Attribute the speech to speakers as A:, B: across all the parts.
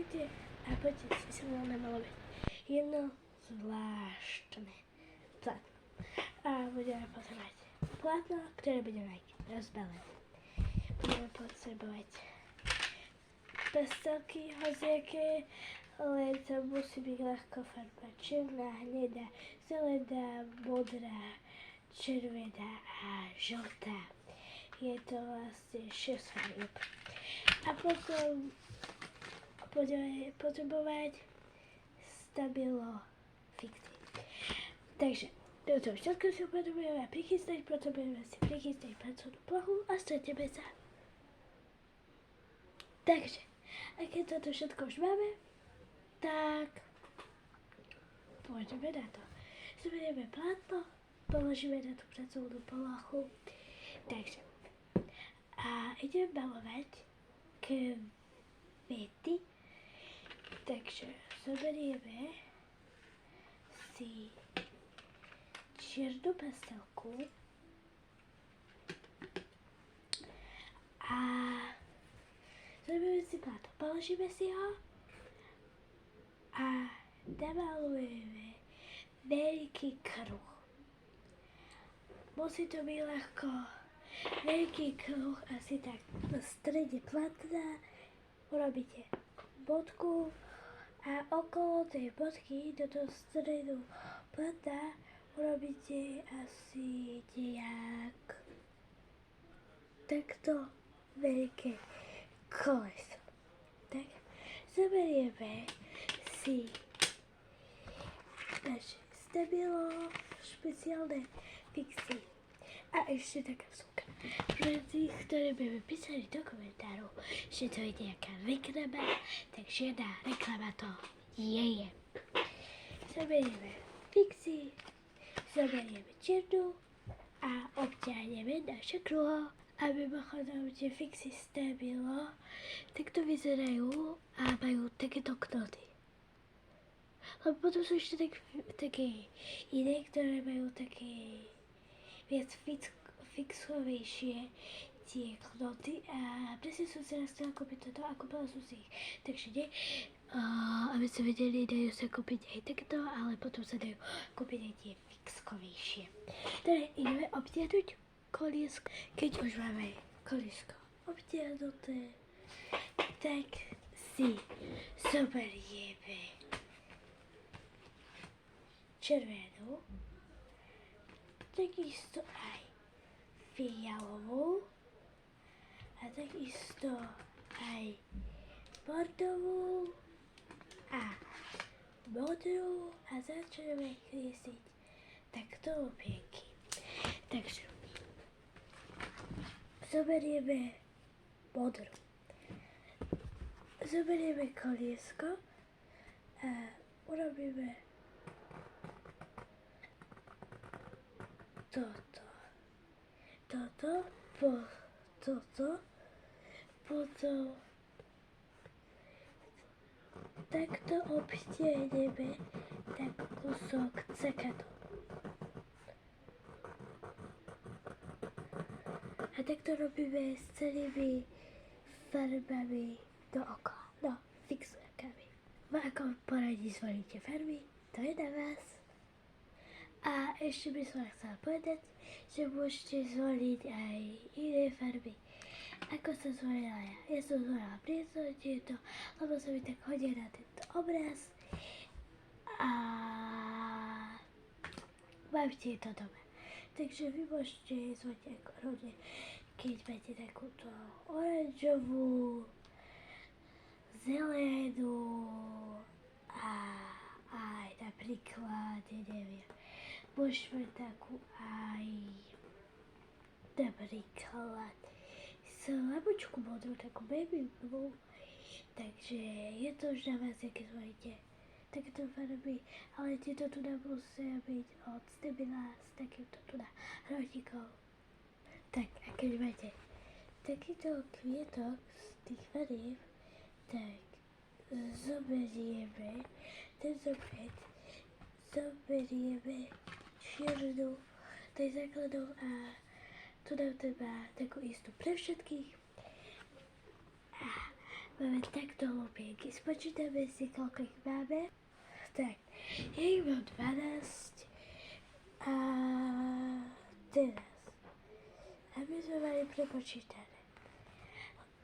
A: Ahojte a poďte si sa mnou namalovať jedno zvláštne plátno. A budeme potrebovať plátno, ktoré bude mať rozbalené. Budeme potrebovať pastelky hociaké, ale to musí byť ľahko farba černá, hnedá, zelená, modrá, červená a žltá. Je to vlastne 6 farieb. A potom budeme potrebovať Stabilo Fixie. Takže toto všetko si potrebujeme prichystať, potrebujeme si prichystať pracovnú plochu a stretneme sa. Takže, a keď toto všetko už máme, tak pôjdeme na to. Zoberieme plátno, položíme na tú pracovnú plochu. Takže, a ideme malovať kvety. Takže zoberieme si čiernu pastelku a zoberieme si plátno, položíme si ho a namalujeme veľký kruh. Musí to byť ľahko veľký kruh, asi tak na strede plátna urobíte bodku a okolo tej bodky do toho stredu plátna urobíte asi nejak takto veľké koleso. Tak zoberieme si naše Stabilo špeciálne Fixie. A ešte taká vsúka. Pre tých, ktorí by mi písali do komentárov, že to je nejaká reklama, tak žiadna reklama to nie je. Zoberieme Fixie, zoberieme čiernu a obťahneme naše kruho. A mimochodom, tie Fixie Stabilo, tak to vyzerajú a majú takéto knoty. Lebo potom sú ešte také iné, ktoré majú také viac fixovejšie tie knoty a presne som si raz chcela kúpiť toto a kúpila som si ich. Takže nie, aby sa vedeli, dajú sa kúpiť aj takto, ale potom sa dajú kúpiť aj tie fixkovejšie. Teda ideme obtiahnuť koliesko. Keď už máme koliesko obtiahnuté, tak si zoberieme červenú, takisto aj fialovú a takisto aj bordovú a modrú a začneme kresliť takto lupienky. Takže zoberieme modrú, zoberieme koliesko a urobíme toto, potom takto obtiahneme tak kúsok cekatu. A takto robíme s celými farbami dookola, no fixérkami. V akom poradí zvolíte farby, to je na vás. A ešte by som chcela povedať, že môžete zvoliť aj iné farby, ako som zvolila ja. Ja som zvolila priestor tieto, lebo sa mi tak hodí na tento obraz. A mám tieto doma. Takže vy môžete zvoliť ako rovne, keď máte takúto oranžovú, zelenú a aj napríklad, neviem, môžeme takú aj napríklad slabočku modrú, takú baby blue. Takže je to už na vás, aké zvolíte takéto farby, ale tieto tu musia byť od Stabila s takýmto tu na hrotíkov. Tak a keď máte takýto kvietok z tých farieb, tak zoberieme tento kvet, zoberieme čiernu, to je základnou a tu nám treba takú istú pre všetkých. máme takto lupienky. Spočítame si, koľko ich máme. Tak, ja ich mám 12 a teraz. A my sme mali prepočítané.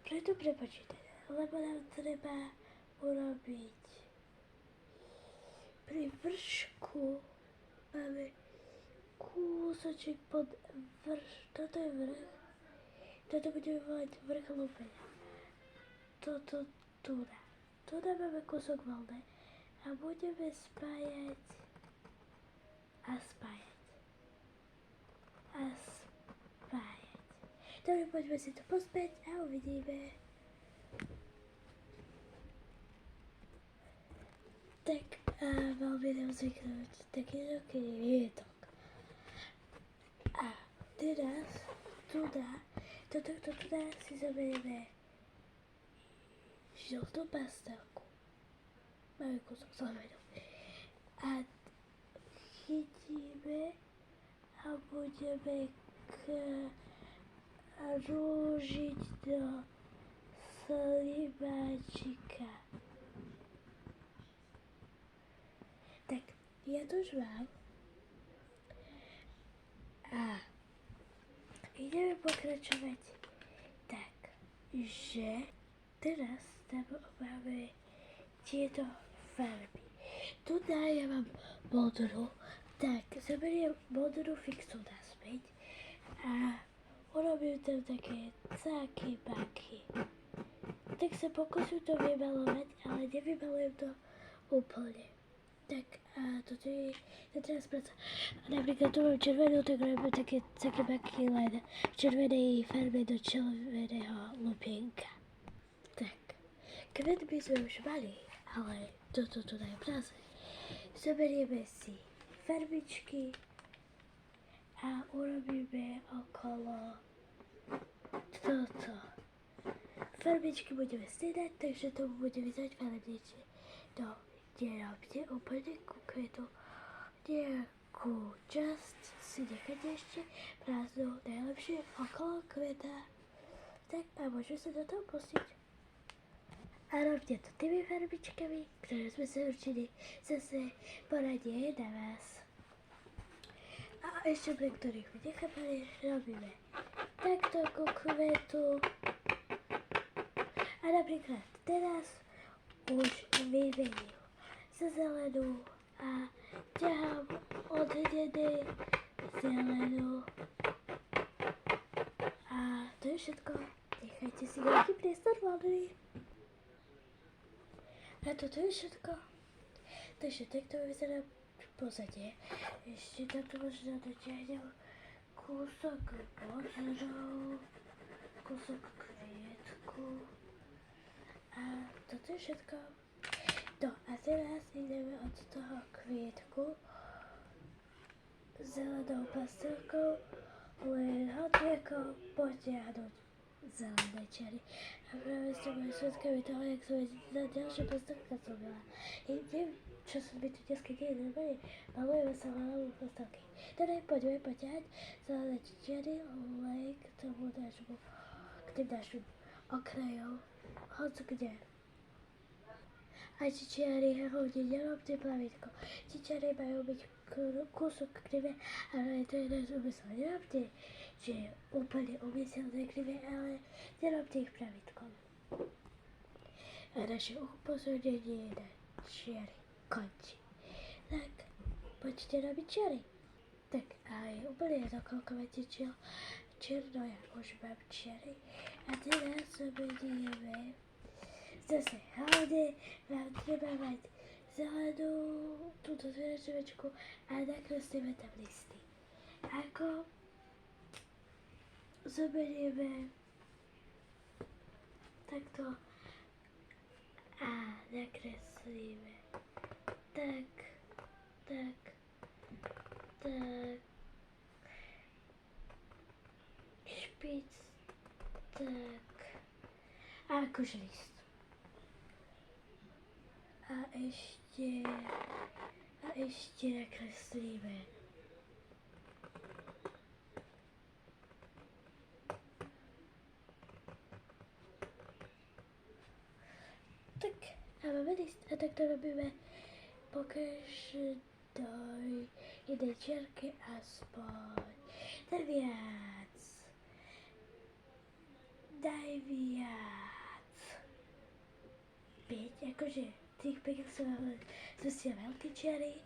A: Preto prepočítané, lebo nám treba urobiť pri vršku máme kúsoček pod vrš. Toto je vrch. Toto budeme volať vrch lúpenia. Toto túra. Tu dáme kúsok voľné a budeme spájať a spájať. A spájať. Dobre, poďme si to pospäť a uvidíme. Tak mal by nám zvyknúť taký veľký vietok. A teraz toto si zoberieme žltú pastelku. Máme kúsok zlomenú. A chytíme a budeme rúžiť do slimáčika. Tak, ja to už mám. A ideme pokračovať tak, že teraz tam máme tieto farby. Tu ja mám modrú, tak zoberiem modrú fixu naspäť a urobím tam také cáky-páky. Tak sa pokúsim to vymalovať, ale nevymalujem to úplne. Tak a toto je teraz práca. A napríklad tu mám červenú, tak robím také cáky-páky len v červenej farbe do červeného lupienka. Tak, kvet by sme už mali, ale toto tu je prázdne. Zoberieme si farbičky a urobíme okolo toto. Farbičky budeme stýdať, takže to bude vyzerať farebnejšie. No, nerobte úplne ku kvetu. Nejakú časť si nechajte ešte prázdnu, najlepšie okolo kveta. Tak a môžeme sa do toho pustiť. A robte to tými farbičkami, ktoré sme sa určili. Zase poradie je na vás. A ešte pre ktorých mi nechápali, robíme takto ku kvetu. A napríklad teraz už vymenil za zelenú a ťahám od hnedej zelenú. A to je všetko. Nechajte si nejaký priestor voľný. A toto je všetko. Takže takto vyzerá pozadie. Ešte takto možno dotiahnem kúsok modrou, kúsok kvietku. A toto je všetko. No a teraz ideme od toho kvietku zelenou pastelkou len hotvieko potiahnuť zelené čiary. A práve ste boli svedkami toho, jak som na ďalšie pastelka robila. Neviem, čo som by tu dneska nie normálne. Malujeme sa hlavou pastelky. Teda poďme potiahať zelené čiary len k tomu nášmu, k tým našim okrajom. Hoď kde. A čičiary hodne nerobte plavítko. Čičiary majú byť kúsok krivé, ale to je náš úmysel. Nerobte, že je úplne úmyselné krivé, ale nerobte ich plavítkom. A naše upozornenie na čiary končí. Tak, poďte robiť čiary. Tak aj úplne dokolkovate čierno, ja už mám čiary. A teraz zoberieme zase hlavne vám treba mať zelenú túto zvieračovečku a nakreslíme tam listy. Ako zoberieme takto a nakreslíme tak, špic, tak a akože list. A ešte nakreslíme A máme list. A tak to robíme po každej jednej čiarke aspoň. Daj viac. Daj viac. 5, akože tých 5 sú zase veľké čiary.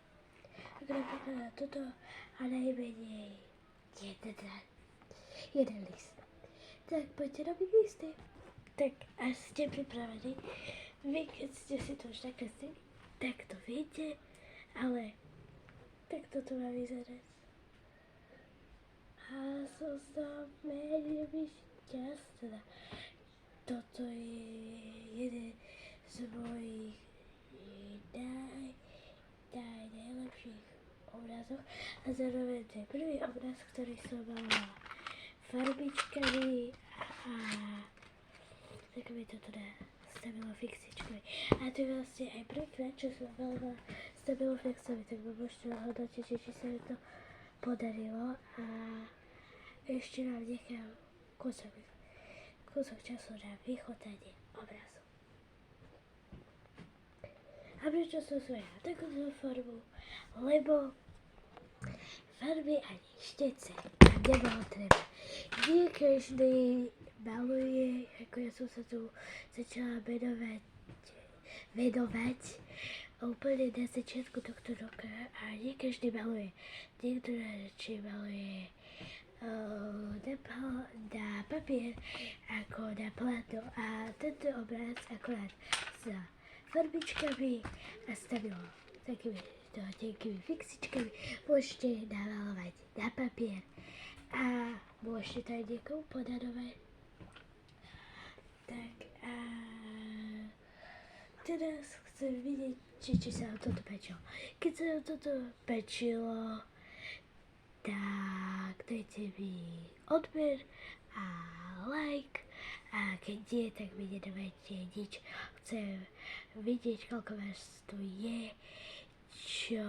A: Ako napríklad toto a najmenej jeden list. Tak poďte robiť listy. Tak a ste pripravení. Vy, keď ste si to už nakreslili, tak to viete, ale tak toto má vyzerať. A zozname najlepší čas, teda toto je jeden z mojich najlepších obrazov a zároveň to je prvý obraz, ktorý som mala farbičkami a tak mi to teda stavilo fixičkami. A to je vlastne aj prvýkrát, čo som mala stavilo fixami, tak ma môžete hodnotiť, či sa mi to podarilo a ešte nám nechám kúsok času na vychotanie obrazu. A prečo som zvolila takúto formu? Lebo farby ani štece nebolo treba. Nie každý maluje, ako ja som sa tu začala venovať úplne na začiatku tohto roka a nie každý maluje. Niekto radšej maluje na papier ako na plátno a tento obraz akorát s farbičkami a stavilo takými tenkými fixičkami môžete namalovať na papier a môžete to aj niekomu podarovať. Tak a teraz chcem vidieť, či sa vám toto páčilo. Keď sa vám toto páčilo, tak dajte mi odber a like a keď nie, tak mi nedávajte nič. Chcem vidieť, koľko vás tu je, čo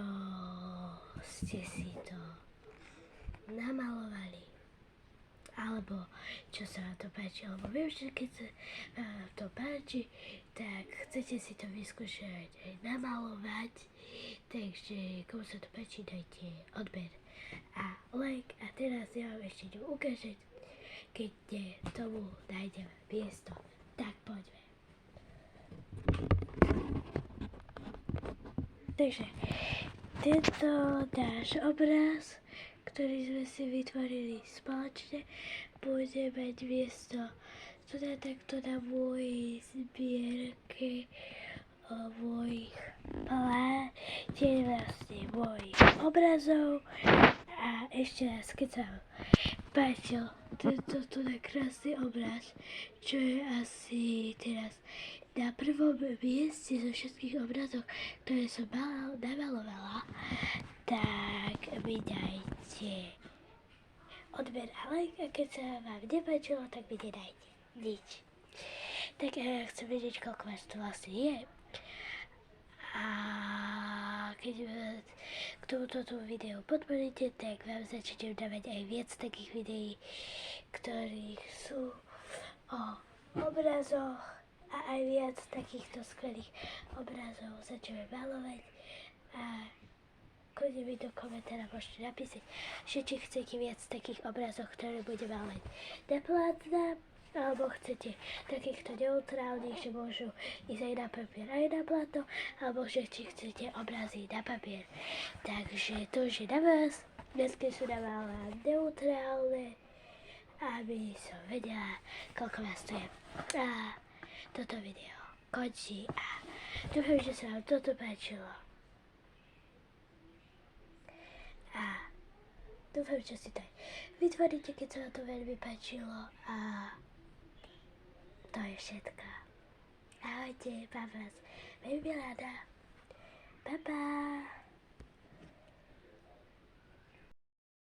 A: ste si to namalovali. Alebo čo sa vám to páči, lebo viem, že keď sa vám to páči, tak chcete si to vyskúšať aj namalovať, takže komu sa to páči, dajte odber a like a teraz ja vám ešte idem ukážať, keď tomu nájdem miesto, tak poďme. Takže tento náš obraz, ktorý sme si vytvorili spoločne, bude mať miesto teda takto na mojej zbierke mojich mojich obrazov. A ešte raz, keď sa vám páčil tento krásny obraz, čo je asi teraz na prvom mieste zo všetkých obrazov, ktoré som namalovala, tak mi dajte odber a like, a keď sa vám nepáčilo, tak mi nedajte nič. Tak ja chcem vedieť, koľko vás to vlastne je. A keď k tomuto videu podporíte, tak vám začnem dávať aj viac takých videí, ktorých sú o obrazoch a aj viac takýchto skvelých obrazov začneme malovať. A kľudne mi do komentára môžete napísať, že či chcete viac takých obrazov, ktoré budem malovať na plátna, alebo chcete takýchto neutrálnych, že môžu ísť aj na papier, aj na plátno, alebo že či chcete obrazy na papier. Takže to už je na vás. Dneska sú namála neutrálne, aby som vedela, koľko vás to je. A toto video končí a dúfam, že sa vám toto páčilo. A dúfam, že si to vytvoríte, keď sa vám to veľmi páčilo a to je všetko. Ahojte, mám vás veľmi rada. Pa, pa.